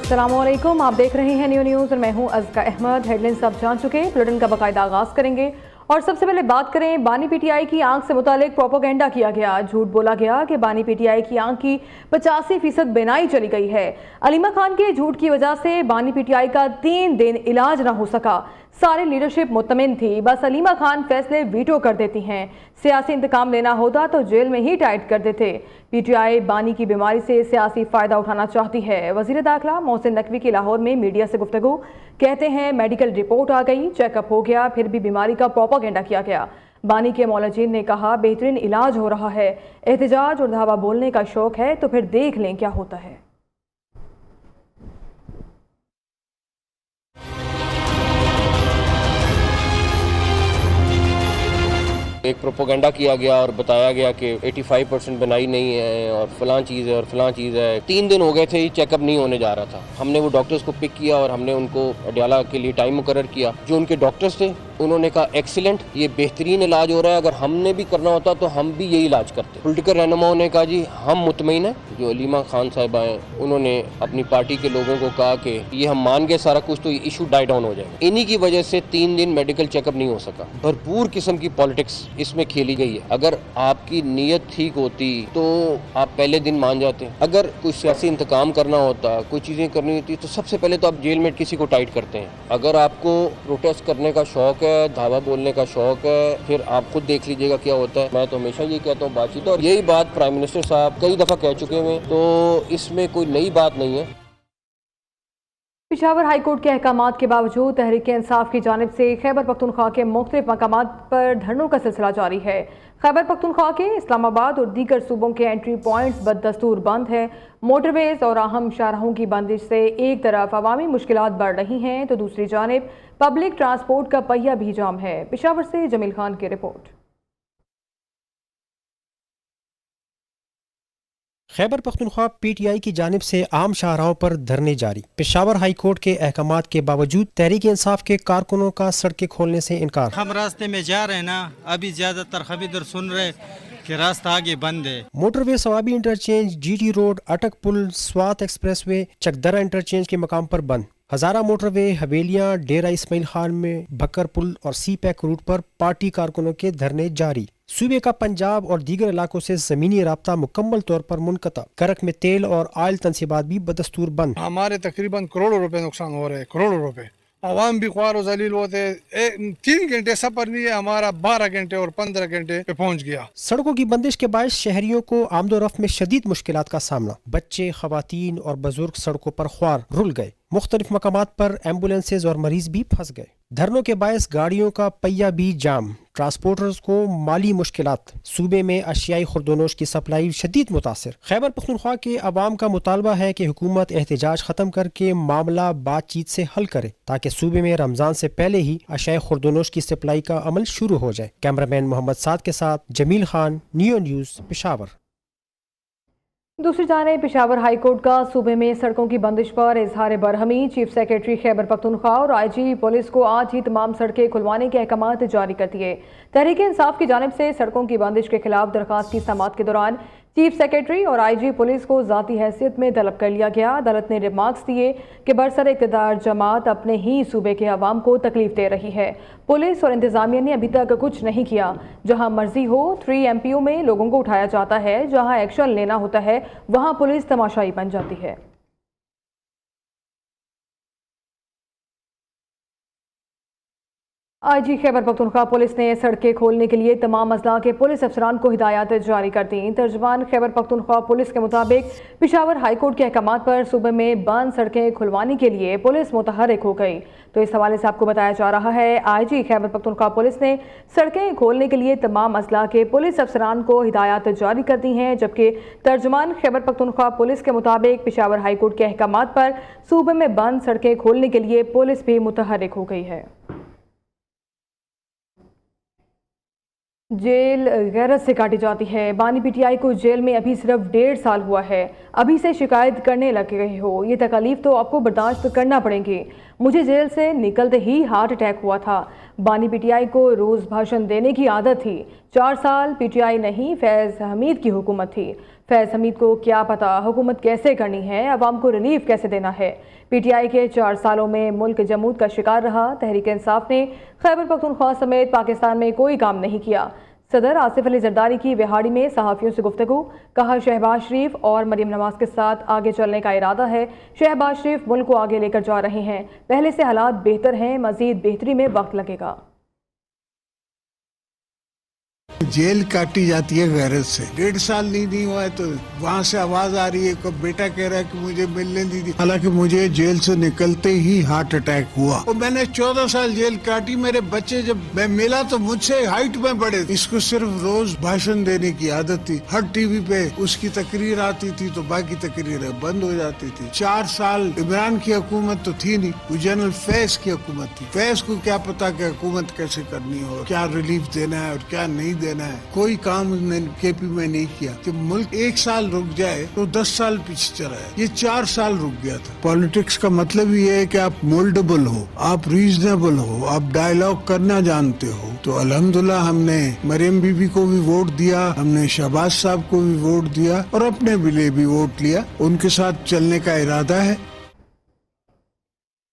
अस्सलामुअलैकुम, आप देख रहे हैं न्यूज़ और मैं हूं अज़का अहमद। हेडलाइंस आप जान चुके हैं, बुलेटिन का बाकायदा आगाज करेंगे और सबसे पहले बात करें बानी पीटीआई की आंख से मुतालिक प्रोपोगेंडा किया गया। झूठ बोला गया कि बानी पीटीआई की आंख की 85% बिनाई चली गई है। अलीमा खान के झूठ की वजह से बानी पीटीआई का 3 दिन इलाज ना हो सका। सारी लीडरशिप मुतमिन थी, बस अलीमा खान फैसले वीटो कर देती हैं। सियासी इंतकाम लेना होता तो जेल में ही टाइट कर देते। पीटीआई बानी की बीमारी से सियासी फायदा उठाना चाहती है। वजीर दाखिला मोहसिन नकवी की लाहौर में मीडिया से गुफ्तगू, कहते हैं मेडिकल रिपोर्ट आ गई, चेकअप हो गया, फिर भी बीमारी का प्रोपेगेंडा किया गया। बानी के मौलजीन ने कहा बेहतरीन इलाज हो रहा है। एहतजाज और धावा बोलने का शौक है तो फिर देख लें क्या होता है। एक प्रोपोगेंडा किया गया और बताया गया कि 85% बनाई नहीं है और फलां चीज़ है और फलां चीज़ है। 3 दिन हो गए थे, चेकअप नहीं होने जा रहा था। हमने वो डॉक्टर्स को पिक किया और हमने उनको अडयाला के लिए टाइम मुकर्रर किया। जो उनके डॉक्टर्स थे उन्होंने कहा एक्सीलेंट, ये बेहतरीन इलाज हो रहा है, अगर हमने भी करना होता तो हम भी यही इलाज करते। पॉलिटिकल रहनुमाओं ने कहा जी हम मुतमईन हैं। जो अलीमा खान साहिबा हैं उन्होंने अपनी पार्टी के लोगों को कहा कि ये हम मान गए सारा कुछ, तो ये इशू डाई डाउन हो जाएगा। इन्हीं की वजह से 3 दिन मेडिकल चेकअप नहीं हो सका। भरपूर किस्म की पॉलिटिक्स इसमें खेली गई है। अगर आपकी नीयत ठीक होती तो आप पहले दिन मान जाते। अगर कोई सियासी इंतकाम करना होता, कोई चीज़ें करनी होती, तो सबसे पहले तो आप जेल में किसी को टाइट करते हैं। अगर आपको प्रोटेस्ट करने का शौक है, धावा बोलने का शौक है, फिर आप खुद देख लीजिएगा क्या होता है। मैं तो हमेशा ये कहता हूँ बातचीत, और यही बात प्राइम मिनिस्टर साहब कई दफ़ा कह चुके हैं, तो इसमें कोई नई बात नहीं है। पेशावर हाईकोर्ट के अहकामात के बावजूद तहरीक इंसाफ की जानिब से खैबर पख्तूनख्वा के मुख्तलिफ मकामात पर धरनों का सिलसिला जारी है। खैबर पख्तूनख्वा के इस्लामाबाद और दीगर सूबों के एंट्री पॉइंट्स बदस्तूर बंद हैं। मोटरवेज और अहम शाहराहों की बंदिश से एक तरफ अवामी मुश्किलात बढ़ रही हैं तो दूसरी जानिब पब्लिक ट्रांसपोर्ट का पहिया भी जाम है। पेशावर से जमील खान की रिपोर्ट। खैबर पख्तूनख्वा पीटीआई की जानिब से आम शाहराहों पर धरने जारी। पेशावर हाई कोर्ट के अहकामात के बावजूद तहरीक इंसाफ के कारकुनों का सड़कें खोलने से इनकार। हम रास्ते में जा रहे हैं ना, अभी ज्यादातर खबीर सुन रहे कि रास्ता आगे बंद है। Motorway Swabi interchange, GT road, अटक पुल, स्वात एक्सप्रेसवे, चकदरा इंटरचेंज के मकाम पर बंद। हजारा मोटरवे, हवेलियां, डेरा इस्माइल खान में भक्कर पुल और सी पैक रूट पर पार्टी कारकुनों के धरने जारी। सूबे का पंजाब और दीगर इलाकों से जमीनी राब्ता मुकम्मल तौर पर मुनक़ता। करक में तेल और आयल तनसीबात भी बदस्तूर बंद। हमारे तकरीबन करोड़ों रुपए नुकसान हो रहे हैं, करोड़ों रुपए। आवाम भी ख्वार जलील होते। 3 घंटे सफर नहीं है हमारा, 12 घंटे और 15 घंटे पे पहुंच गया। सड़कों की बंदिश के बायस शहरियों को आमदोरफ्त में शदीद मुश्किलात का सामना। बच्चे, खवातीन और बुजुर्ग सड़कों पर ख्वार रुल गए। मुख्तलिफ मकामात पर एम्बुलेंसेज और मरीज भी फंस गए। धरनों के बायस गाड़ियों का पहिया भी जाम। ट्रांसपोर्टर्स को माली मुश्किलात। सूबे में अशियाई खुर्दोनोश की सप्लाई शदीद मुतासिर। खैबर पख्तूनख्वा के अवाम का मुतालबा है कि हुकूमत एहतजाज खत्म करके मामला बातचीत से हल करे ताकि सूबे में रमजान से पहले ही अशियाई खुर्दोनोश की सप्लाई का अमल शुरू हो जाए। कैमरामैन मोहम्मद साद के साथ जमील खान, न्यूज़ पेशावर। दूसरी जानिब पेशावर हाईकोर्ट का सूबे में सड़कों की बंदिश पर इजहार बरहमी। चीफ सेक्रेटरी खैबर पख्तूनख्वा और आईजी पुलिस को आज ही तमाम सड़कें खुलवाने के अहकामात जारी कर दिए। तहरीक इंसाफ की जानिब से सड़कों की बंदिश के खिलाफ दरखास्त की समाअत के दौरान चीफ सेक्रेटरी और आईजी पुलिस को ज़ाती हैसियत में तलब कर लिया गया। अदालत ने रिमार्क्स दिए कि बरसर इक़्तिदार जमात अपने ही सूबे के अवाम को तकलीफ दे रही है। पुलिस और इंतजामिया ने अभी तक कुछ नहीं किया। जहां मर्जी हो 3 MPO में लोगों को उठाया जाता है, जहां एक्शन लेना होता है वहां पुलिस तमाशाई बन जाती है। आईजी खैबर पख्तूनख्वा पुलिस ने सड़कें खोलने के लिए तमाम अजला के पुलिस अफसरान को हिदायत जारी कर दी। तर्जमान खैबर पख्तूनख्वा पुलिस के मुताबिक पेशावर हाईकोर्ट के अहकामात पर सूबे में बंद सड़कें खुलवाने के लिए पुलिस मुतहरिक हो गई। तो इस हवाले से आपको बताया जा रहा है आईजी खैबर पख्तूनख्वा पुलिस ने सड़कें खोलने के लिए तमाम अजला के पुलिस अफसरान को हिदायत जारी कर दी हैं, जबकि तर्जमान खैबर पख्तूनख्वा पुलिस के मुताबिक पेशावर हाईकोर्ट के अहकामात पर सूबे में बंद सड़कें खोलने के लिए पुलिस भी मुतहरिक हो गई है। जेल गैरत से काटी जाती है। बानी पीटीआई को जेल में अभी सिर्फ 1.5 साल हुआ है, अभी से शिकायत करने लग गए हो। ये तकलीफ तो आपको बर्दाश्त करना पड़ेगी। मुझे जेल से निकलते ही हार्ट अटैक हुआ था। बानी पीटीआई को रोज़ भाषण देने की आदत थी। 4 साल पीटीआई नहीं फैज़ हमीद की हुकूमत थी। फैज हमीद को क्या पता हुकूमत कैसे करनी है, अवाम को रिलीफ कैसे देना है। पीटीआई के 4 सालों में मुल्क जमूद का शिकार रहा। तहरीक इंसाफ ने खैबर पख्तूनख्वा समेत पाकिस्तान में कोई काम नहीं किया। सदर आसिफ अली जरदारी की विहाड़ी में सहाफ़ियों से गुफ्तगू, कहा शहबाज शरीफ और मरीम नवाज के साथ आगे चलने का इरादा है। शहबाज शरीफ मुल्क को आगे लेकर जा रहे हैं, पहले से हालात बेहतर हैं, मजीद बेहतरी में वक्त लगेगा। जेल काटी जाती है गैरत से, 1.5 साल नहीं हुआ है तो वहाँ से आवाज आ रही है कि बेटा कह रहा है कि मुझे मिलने दी। हालांकि मुझे जेल से निकलते ही हार्ट अटैक हुआ और मैंने 14 साल जेल काटी। मेरे बच्चे जब मैं मिला तो मुझसे हाइट में बड़े। इसको सिर्फ रोज भाषण देने की आदत थी। हर टीवी पे उसकी तकरीर आती थी तो बाकी तकरीरें बंद हो जाती थी। 4 साल इमरान की हुकूमत तो थी नहीं, वो जनरल फैज की हुकूमत थी। फैज को क्या पता कि हुकूमत कैसे करनी हो, क्या रिलीफ देना है और क्या नहीं देना है। कोई काम केपी में नहीं किया कि मुल्क 1 साल रुक जाए तो 10 साल पीछे चला है। ये 4 साल रुक गया था। पॉलिटिक्स का मतलब ये है कि आप मोल्डेबल हो, आप रीजनेबल हो, आप डायलॉग करना जानते हो। तो अल्हम्दुलिल्लाह हमने मरियम बीबी को भी वोट दिया, हमने शहबाज साहब को भी वोट दिया और अपने लिए भी वोट लिया। उनके साथ चलने का इरादा है।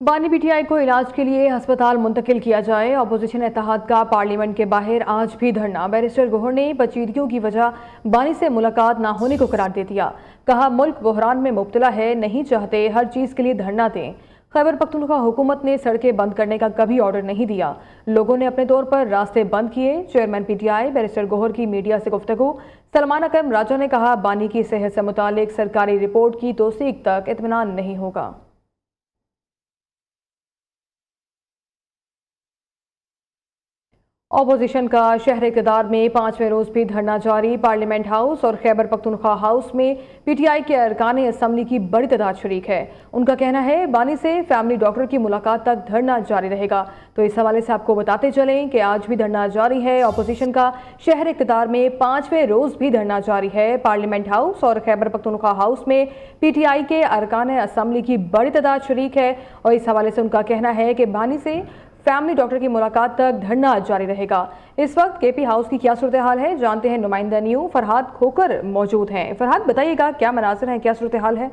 बानी पीटीआई को इलाज के लिए अस्पताल मुंतकिल किया जाए। अपोजिशन इत्तेहाद का पार्लियामेंट के बाहर आज भी धरना। बैरिस्टर गोहर ने पचीदगियों की वजह बानी से मुलाकात ना होने को करार दे दिया। कहा मुल्क बहरान में मुब्तला है, नहीं चाहते हर चीज़ के लिए धरना दें। खैबर पख्तूनख्वा हुकूमत ने सड़कें बंद करने का कभी ऑर्डर नहीं दिया, लोगों ने अपने तौर पर रास्ते बंद किए। चेयरमैन पीटीआई बैरिस्टर गोहर की मीडिया से गुफ्तगू। सलमान अकरम राजा ने कहा बानी की सेहत से मुतालिक सरकारी रिपोर्ट की तौसीक तक इत्मीनान नहीं होगा। ऑपोजिशन का शहर इक़्तिदार में 5वें रोज़ भी धरना जारी। पार्लियामेंट हाउस और खैबर पख्तूनख्वा हाउस में पीटीआई के अरकान असम्बली की बड़ी तादाद शरीक है। उनका कहना है बानी से फैमिली डॉक्टर की मुलाकात तक धरना जारी रहेगा। तो इस हवाले से आपको बताते चलें कि आज भी धरना जारी है। ऑपोजिशन का शहर इक़्तिदार में 5वें रोज़ भी धरना जारी है। पार्लियामेंट हाउस और खैबर पख्तूनख्वा हाउस में पीटीआई के अरकान असम्बली की बड़ी तादाद शरीक है और इस हवाले से उनका कहना है कि बानी से फैमिली डॉक्टर की मुलाकात तक धरना जारी रहेगा। इस वक्त केपी हाउस की क्या सूरत हाल है, जानते हैं। नुमाइंदा न्यू फरहाद खोकर मौजूद हैं। फरहाद, बताइएगा क्या मनाज़िर हैं, क्या सूरत हाल है?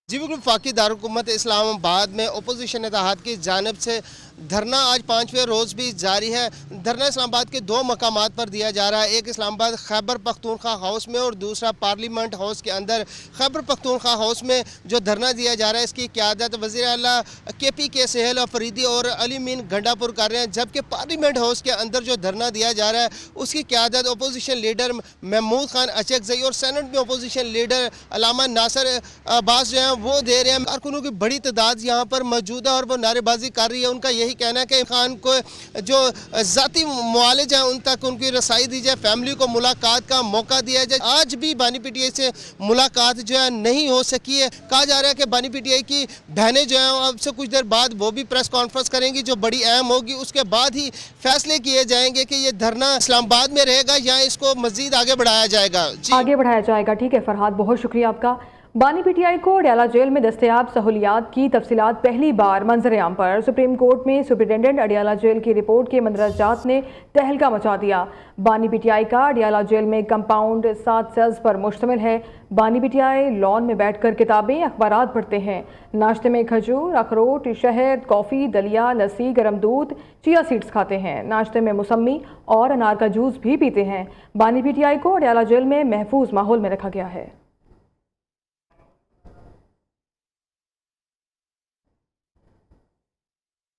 जी बिल्कुल, वफाकी दारुल-हुकूमत इस्लामाबाद में अपोजिशन इत्तेहाद की जानिब से धरना आज 5वें रोज़ भी जारी है। धरना इस्लामाबाद के 2 मकामात पर दिया जा रहा है। एक इस्लामाबाद खैबर पख्तूनख्वा हाउस में और दूसरा पार्लियामेंट हाउस के अंदर। खैबर पख्तूनख्वा हाउस में जो धरना दिया जा रहा है इसकी क़यादत वज़ीर आला केपी के सहल अफरीदी और अली मीन गंडापुर कर रहे हैं, जबकि पार्लियामेंट हाउस के अंदर जो धरना दिया जा रहा है उसकी क़यादत अपोजिशन लीडर महमूद खान अचकज़ई और सेनेट में अपोजिशन लीडर अल्लामा नासिर अब्बास जो हैं वो दे रहे हैं। कारकुनों की बड़ी तादाद यहाँ पर मौजूद है और वो नारेबाजी कर रही है। उनका यही कहना है कि खान को जो ज़ाती मुआलिज हैं उन तक उनकी रसाई दी जाए, फैमिली को मुलाकात का मौका दिया जाए। आज भी बानी पीटीआई से मुलाकात जो है नहीं हो सकी है। कहा जा रहा है कि बानी पीटीआई की बहनें जो हैं अब से कुछ देर बाद वो भी प्रेस कॉन्फ्रेंस करेंगी जो बड़ी अहम होगी। उसके बाद ही फैसले किए जाएंगे कि ये धरना इस्लामाबाद में रहेगा या इसको मजीद आगे बढ़ाया जाएगा। आगे बढ़ाया जाएगा। ठीक है फरहाद, बहुत शुक्रिया आपका। बानी पीटीआई को अडियाला जेल में दस्तयाब सहूलियात की तफसीलात पहली बार मंजर आम पर। सुप्रीम कोर्ट में सुप्रिटेंडेंट अडियाला जेल की रिपोर्ट के मंदरजात ने तहलका मचा दिया। बानी पीटीआई का अडियाला जेल में कंपाउंड 7 सेल्स पर मुश्तमिल है। बानी पीटीआई लॉन में बैठकर किताबें अखबारात पढ़ते हैं। नाश्ते में खजूर, अखरोट, शहद, कॉफ़ी, दलिया, लस्सी, गर्म दूध, चिया सीड्स खाते हैं। नाश्ते में मौसमी और अनार का जूस भी पीते हैं। बानी पीटीआई को अडियाला जेल में महफूज माहौल में रखा गया है।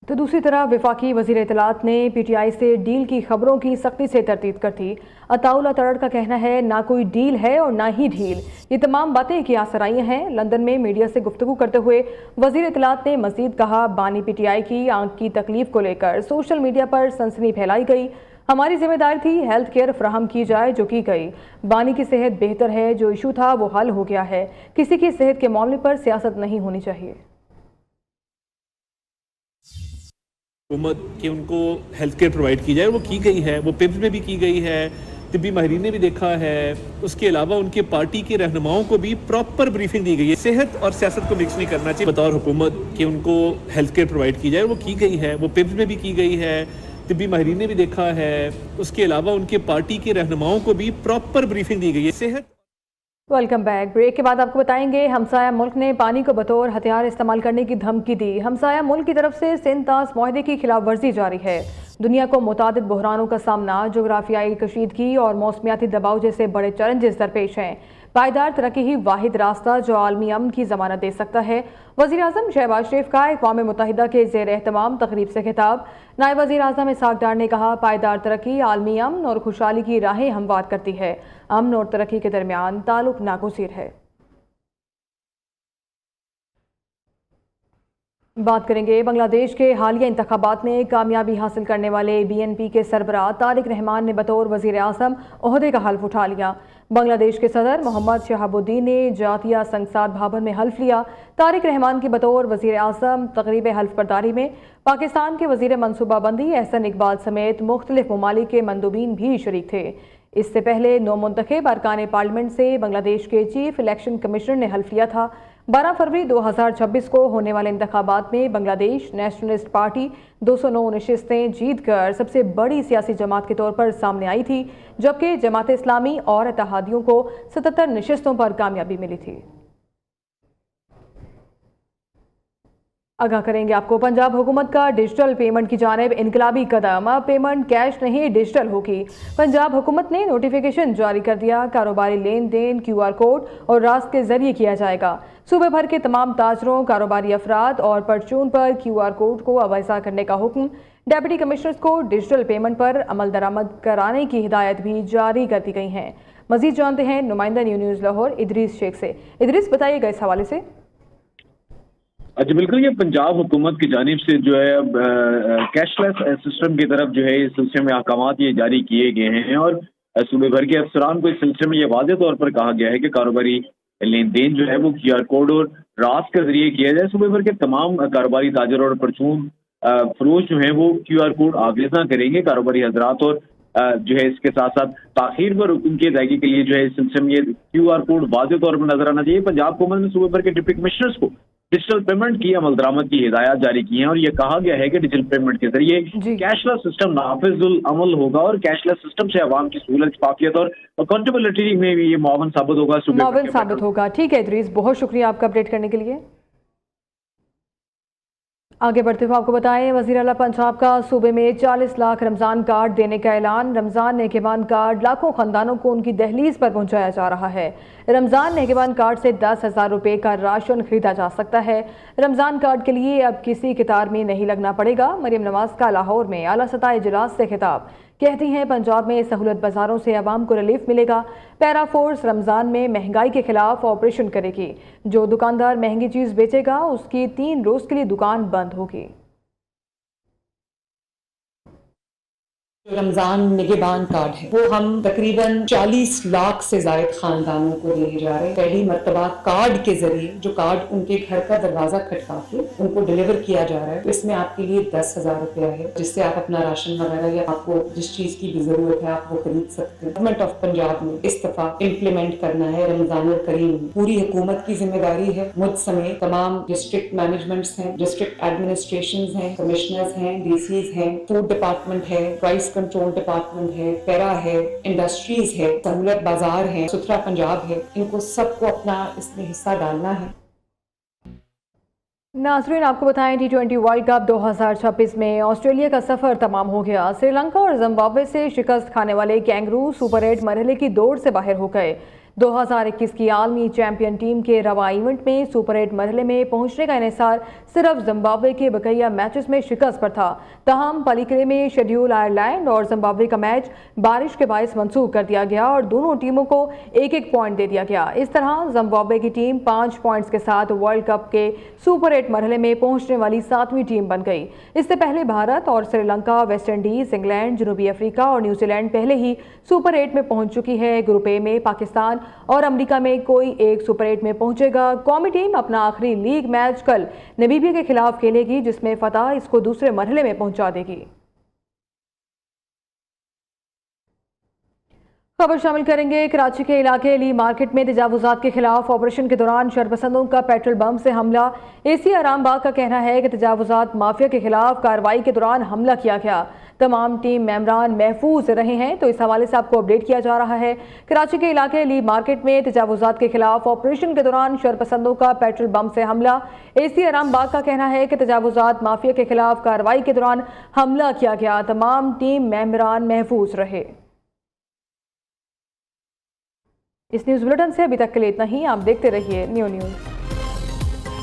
तो दूसरी तरफ वफाकी वज़ीर इत्तलात ने पीटीआई से डील की खबरों की सख्ती से तरदीद कर दी। अताउल्ला तड़ड़ का कहना है ना कोई डील है और ना ही ढील, ये तमाम बातें कियास सराइयाँ हैं। लंदन में मीडिया से गुफ्तगू करते हुए वज़ीर इत्तलात ने मज़ीद कहा बानी पीटीआई की आंख की तकलीफ को लेकर सोशल मीडिया पर सनसनी फैलाई गई। हमारी जिम्मेदारी थी हेल्थ केयर फ्राहम की जाए जो की गई। बानी की सेहत बेहतर है, जो इशू था वो हल हो गया है। किसी की सेहत के मामले पर सियासत नहीं होनी चाहिए। हुकूमत कि उनको हेल्थ केयर प्रोवाइड की जाए, वो की गई है, वो पिम्स में भी की गई है, तिब्बी माहिरीन ने भी देखा है। उसके अलावा उनके पार्टी के रहनुमाओं को भी प्रॉपर ब्रीफिंग दी गई है। सेहत और सियासत को मिक्स नहीं करना चाहिए। बतौर हुकूमत कि उनको हेल्थ केयर प्रोवाइड की जाए, वो की गई है, वो पिम्स में भी की गई है, तिब्बी माहिरीन ने भी देखा है, उसके अलावा उनके पार्टी के रहनुमाओं को भी प्रॉपर ब्रीफिंग दी गई है। सेहत वेलकम बैक। ब्रेक के बाद आपको बताएंगे हमसाया मुल्क ने पानी को बतौर हथियार इस्तेमाल करने की धमकी दी। हमसाया मुल्क की तरफ से सिंध तास मुआहदे की खिलाफ वर्जी जारी है। दुनिया को मुतादिद बहरानों का सामना, जोग्राफियाई कशीदगी और मौसमियाती दबाव जैसे बड़े चैलेंजेस दरपेश हैं। पायदार तरक्की ही वाहिद रास्ता जो आलमी अमन की जमानत दे सकता है। वज़ीर आज़म शहबाज शरीफ का अक़वाम मुत्तहिदा के ज़ेर एहतमाम तकरीब से खिताब। नायब वज़ीर आज़म इसहाक डार ने कहा, पायदार तरक्की आलमी अमन और खुशहाली की राहें हमवार करती है। अमन और तरक्की के दरमियान ताल्लुक नागुज़ीर है। बात करेंगे बांग्लादेश के हालिया इंतखाबात में कामयाबी हासिल करने वाले BNP के सरबराह तारिक रहमान ने बतौर वज़ीर आज़म ओहदे का हल्फ उठा लिया। बांग्लादेश के सदर मोहम्मद शहाबुद्दीन ने जातिया संगसार भवन में हल्फ लिया। तारिक रहमान की बतौर वज़ीर आज़म तकरीब हल्फ बर्दारी में पाकिस्तान के वज़ीर मनसूबाबंदी एहसन इकबाल समेत मुख्तलिफ ममालिक के मंदूबीन भी शरीक थे। इससे पहले नौ मुंतखब अरकान पार्लियामेंट से बांग्लादेश के चीफ इलेक्शन कमिश्नर ने हल्फ लिया था। 12 फरवरी 2026 को होने वाले इंतखाबात में बांग्लादेश नेशनलिस्ट पार्टी 209 नशिस्तें जीतकर सबसे बड़ी सियासी जमात के तौर पर सामने आई थी, जबकि जमात इस्लामी और इत्तेहादियों को 77 नशिस्तों पर कामयाबी मिली थी। आगाह करेंगे आपको पंजाब हुकूमत का डिजिटल पेमेंट की जानिब इनकलाबी कदम। अब पेमेंट कैश नहीं डिजिटल होगी। पंजाब हुकूमत ने नोटिफिकेशन जारी कर दिया। कारोबारी लेन देन QR कोड और रास्त के जरिए किया जाएगा। सूबे भर के तमाम ताजरों, कारोबारी अफराद और परचून पर QR कोड को अवैसा करने का हुक्म। डेप्यूटी कमिश्नर्स को डिजिटल पेमेंट पर अमल दरामद कराने की हिदायत भी जारी कर दी गई हैं। मजीद जानते हैं नुमाइंदा न्यूज़ लाहौर इदरीस शेख से। इदरीस, बताइएगा इस हवाले से। अच्छा, बिल्कुल, ये पंजाब हुकूमत की जानिब से जो है अब कैशलेस सिस्टम की तरफ जो है इस सिलसिले में अहकामात ये जारी किए गए हैं और सूबे भर के अफसरान को इस सिलसिले में ये वाज़ेह तौर पर कहा गया है कि कारोबारी लेन देन जो है वो QR कोड और रास्त के जरिए किया जाए। सूबे भर के तमाम कारोबारी ताजर और परचून फरोश जो है वो QR कोड आवेज़ा करेंगे। कारोबारी हजरात और जो है इसके साथ साथ ताखीर पर हुक्म की अदायगी के लिए जो है इस सिलसिले में ये QR कोड वाज़ेह तौर पर नजर आना चाहिए। पंजाब हुकूमत ने सूबे भर के डिप्टी कमिश्नर्स को डिजिटल पेमेंट की अमल दरामद की हिदायत जारी की है और यह कहा गया है कि डिजिटल पेमेंट के जरिए कैशलेस सिस्टम नाफिजुल अमल होगा और कैशलेस सिस्टम से अवाम की सहूलत, शफाफियत और अकाउंटेबिलिटी में भी ये मुआवन साबित होगा। ठीक है इदरीस, बहुत शुक्रिया आपका अपडेट करने के लिए। आगे बढ़ते हुए आपको बताएं, वज़ीर आला पंजाब का सूबे में 40 लाख रमज़ान कार्ड देने का ऐलान। रमज़ान नेगेबान कार्ड लाखों ख़ानदानों को उनकी दहलीज पर पहुंचाया जा रहा है। रमज़ान नेगेबान कार्ड से 10,000 रुपये का राशन खरीदा जा सकता है। रमज़ान कार्ड के लिए अब किसी कतार में नहीं लगना पड़ेगा। मरियम नवाज का लाहौर में आला सतह इजलास से खिताब। कहती हैं, पंजाब में सहूलत बाजारों से आवाम को रिलीफ मिलेगा। पैरा फोर्स रमज़ान में महंगाई के खिलाफ ऑपरेशन करेगी। जो दुकानदार महंगी चीज़ बेचेगा उसकी 3 रोज़ के लिए दुकान बंद होगी। रमजान निगेबान कार्ड है वो हम तकरीबन 40 लाख से ज्यादा खानदानों को देने जा रहे हैं। पहली मर्तबा कार्ड के जरिए जो कार्ड उनके घर का दरवाजा खटका के उनको डिलीवर किया जा रहा है। तो इसमें आपके लिए 10,000 रुपया है जिससे आप अपना राशन वगैरह या आपको जिस चीज की भी जरूरत है आप वो खरीद सकते हैं। गवर्नमेंट ऑफ पंजाब ने इस दफा इम्प्लीमेंट करना है रमजान करीम। पूरी हुकूमत की जिम्मेदारी है, मुझ समेत तमाम डिस्ट्रिक्ट मैनेजमेंट्स हैं, डिस्ट्रिक्ट एडमिनिस्ट्रेशन हैं, कमिश्नर्स हैं, DCs हैं, फूड डिपार्टमेंट है, प्राइस कंट्रोल डिपार्टमेंट है, पैरा है, इंडस्ट्रीज है, सहूलत बाजार है, सुथरा पंजाब है, इनको सबको अपना इसमें हिस्सा डालना है। नाज़रीन, आपको बताएं, T20 वर्ल्ड कप 2026 में ऑस्ट्रेलिया का सफर तमाम हो गया। श्रीलंका और जिम्बाब्वे से शिकस्त खाने वाले कैंगरू सुपर 8 मरहले की दौड़ से बाहर हो गए। 2021 की आलमी चैंपियन टीम के रवा इवेंट में सुपर 8 मरहले में पहुंचने का इन्हिसार सिर्फ जिम्बाब्वे के बकिया मैचेस में शिकस्त पर था। तहम पलीकरे में शेड्यूल आयरलैंड और जिम्बाब्वे का मैच बारिश के बायस मंसूख कर दिया गया और दोनों टीमों को 1-1 पॉइंट दे दिया गया। इस तरह जिम्बाब्वे की टीम 5 पॉइंट्स के साथ वर्ल्ड कप के सुपर 8 मरहले में पहुंचने वाली 7वीं टीम बन गई। इससे पहले भारत और श्रीलंका, वेस्ट इंडीज, इंग्लैंड, जनूबी अफ्रीका और न्यूजीलैंड पहले ही सुपर 8 में पहुंच चुकी है। ग्रुप ए में पाकिस्तान और अमेरिका में कोई एक सुपर 8 में पहुंचेगा। कौमी टीम अपना आखिरी लीग मैच कल नामीबिया के खिलाफ खेलेगी, जिसमें फतह इसको दूसरे मरहले में पहुंचा देगी। खबर शामिल करेंगे। कराची के इलाके ली मार्केट में तजावुजात के खिलाफ ऑपरेशन के दौरान शरपसंदों का पेट्रोल बम से हमला। एसी आराम बाग का कहना है कि तजावुजात माफिया के खिलाफ कार्रवाई के दौरान हमला किया गया। तमाम टीम मेंबरान महफूज रहे हैं, तो इस हवाले से आपको अपडेट किया जा रहा है। कराची के इलाके ली मार्केट में तजावुजात के खिलाफ ऑपरेशन के दौरान शरपसंदों का पेट्रोल बम से हमला। एसी आराम बाग का कहना है कि तजावुजात माफिया के खिलाफ कार्रवाई के दौरान हमला किया गया। तमाम टीम मेंबरान महफूज रहे। इस न्यूज़ बुलेटिन से अभी तक के लिए इतना ही। आप देखते रहिए न्यू न्यूज़।